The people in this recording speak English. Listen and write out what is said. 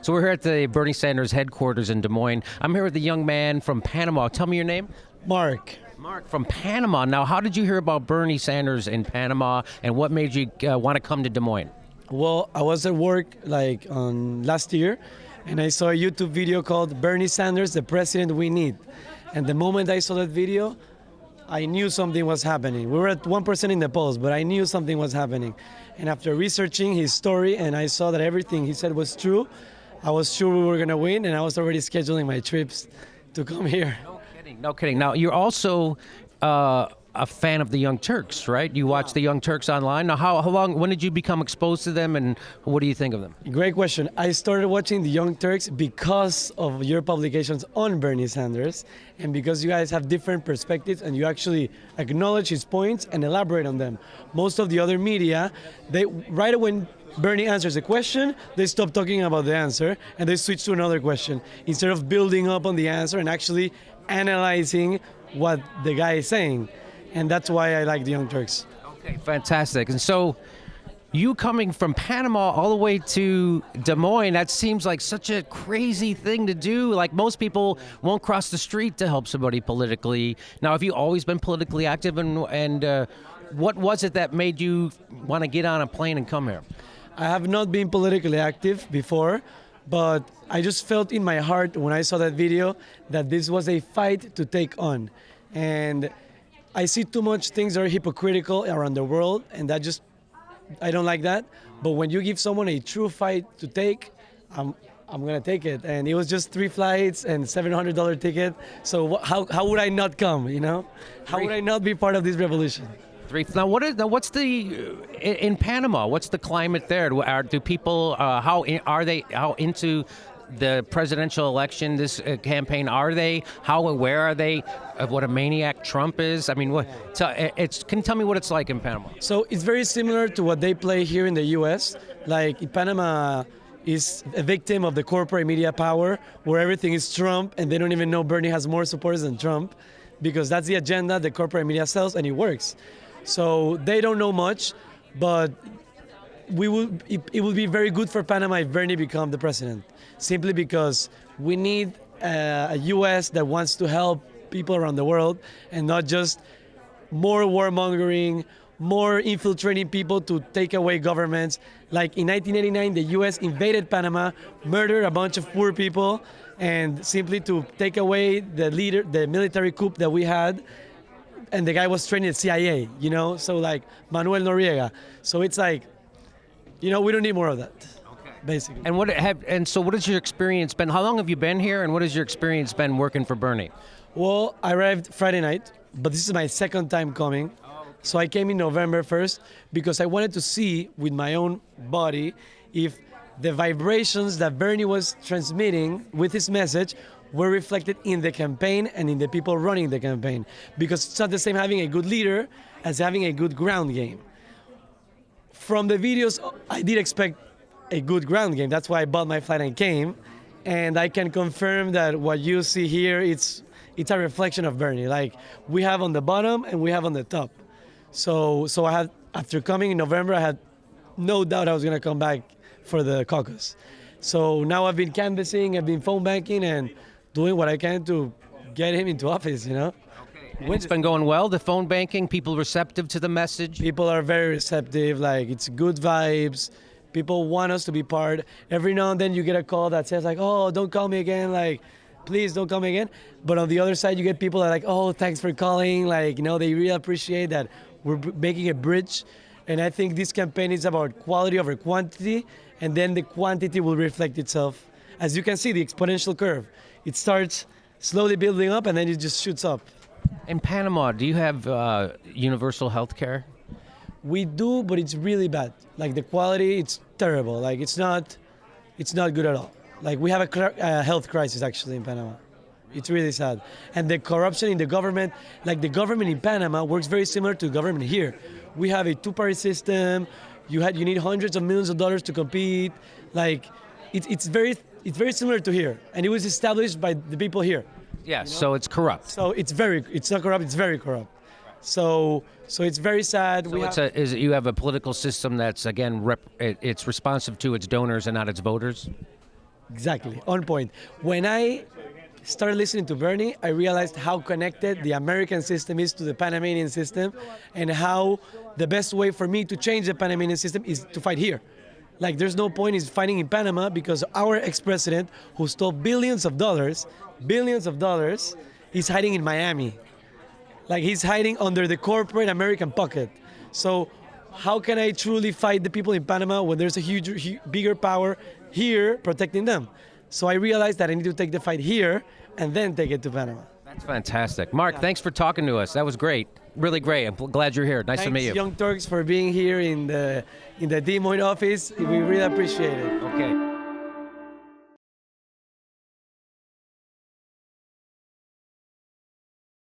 So we're here at the Bernie Sanders headquarters in Des Moines. I'm here with a young man from Panama. Tell me your name. Mark. Mark from Panama. Now, how did you hear about Bernie Sanders in Panama, and what made you want to come to Des Moines? Well, I was at work last year, and I saw a YouTube video called Bernie Sanders, the President We Need. And the moment I saw that video, I knew something was happening. We were at 1% in the polls, but I knew something was happening. And after researching his story and I saw that everything he said was true, I was sure we were going to win, and I was already scheduling my trips to come here. No kidding, no kidding. Now, you're also a fan of the Young Turks, right? You watch the Young Turks online. Now, how long, when did you become exposed to them, and what do you think of them? Great question. I started watching the Young Turks because of your publications on Bernie Sanders, and because you guys have different perspectives and you actually acknowledge his points and elaborate on them. Most of the other media, right when Bernie answers a question, they stop talking about the answer and they switch to another question instead of building up on the answer and actually analyzing what the guy is saying. And that's why I like the Young Turks. Okay, fantastic. And so you coming from Panama all the way to Des Moines, that seems like such a crazy thing to do. Like, most people won't cross the street to help somebody politically. Now, have you always been politically active, and what was it that made you want to get on a plane and come here? I have not been politically active before, but I just felt in my heart when I saw that video that this was a fight to take on. And I see too much things that are hypocritical around the world, and I don't like that. But when you give someone a true fight to take, I'm gonna take it. And it was just 3 flights and $700 ticket. So how would I not come? You know, how would I not be part of this revolution? Now, what's in Panama? What's the climate there? Do people how into the presidential election, this campaign, are they? How aware are they of what a maniac Trump is? I mean, can you tell me what it's like in Panama? So it's very similar to what they play here in the US. Like, Panama is a victim of the corporate media power, where everything is Trump, and they don't even know Bernie has more supporters than Trump, because that's the agenda the corporate media sells, and it works. So they don't know much, but it would be very good for Panama if Bernie become the president, simply because we need a U.S. that wants to help people around the world, and not just more warmongering, more infiltrating people to take away governments. Like in 1989, the U.S. invaded Panama, murdered a bunch of poor people, and simply to take away the military coup that we had. And the guy was training at CIA, you know, so like Manuel Noriega. So it's like, you know, we don't need more of that, basically. And so what has your experience been? How long have you been here, and what has your experience been working for Bernie? Well, I arrived Friday night, but this is my second time coming. So I came in November 1st because I wanted to see with my own body if the vibrations that Bernie was transmitting with his message were reflected in the campaign and in the people running the campaign. Because it's not the same having a good leader as having a good ground game. From the videos, I did expect a good ground game. That's why I bought my flight and came. And I can confirm that what you see here, it's a reflection of Bernie. Like, we have on the bottom and we have on the top. So after coming in November, I had no doubt I was gonna come back for the caucus. So now I've been canvassing, I've been phone banking, and doing what I can to get him into office, you know? Okay. And it's been going well, the phone banking, people receptive to the message? People are very receptive, like, it's good vibes. People want us to be part. Every now and then you get a call that says like, oh, don't call me again, like, please don't call me again. But on the other side, you get people that are like, oh, thanks for calling. Like, you know, they really appreciate that we're making a bridge. And I think this campaign is about quality over quantity, and then the quantity will reflect itself. As you can see, the exponential curve. It starts slowly building up, and then it just shoots up. In Panama, do you have universal health care? We do, but it's really bad. Like, the quality, it's terrible. Like, it's not good at all. Like, we have a health crisis actually in Panama. It's really sad. And the corruption in the government, like, the government in Panama works very similar to the government here. We have a 2-party system. You need hundreds of millions of dollars to compete. Like, it's very similar to here, and it was established by the people here. Yeah, you know? So it's corrupt. So it's not corrupt. It's very corrupt. So it's very sad. So you have a political system that's, again, it's responsive to its donors and not its voters? Exactly, on point. When I started listening to Bernie, I realized how connected the American system is to the Panamanian system, and how the best way for me to change the Panamanian system is to fight here. Like, there's no point in fighting in Panama because our ex-president, who stole billions of dollars, is hiding in Miami. Like, he's hiding under the corporate American pocket. So how can I truly fight the people in Panama when there's a bigger power here protecting them? So I realized that I need to take the fight here and then take it to Panama. That's fantastic. Mark, thanks for talking to us. That was great. Really great. I'm glad you're here. Nice to meet you. Thanks, Young Turks, for being here in the Des Moines office. We really appreciate it. Okay.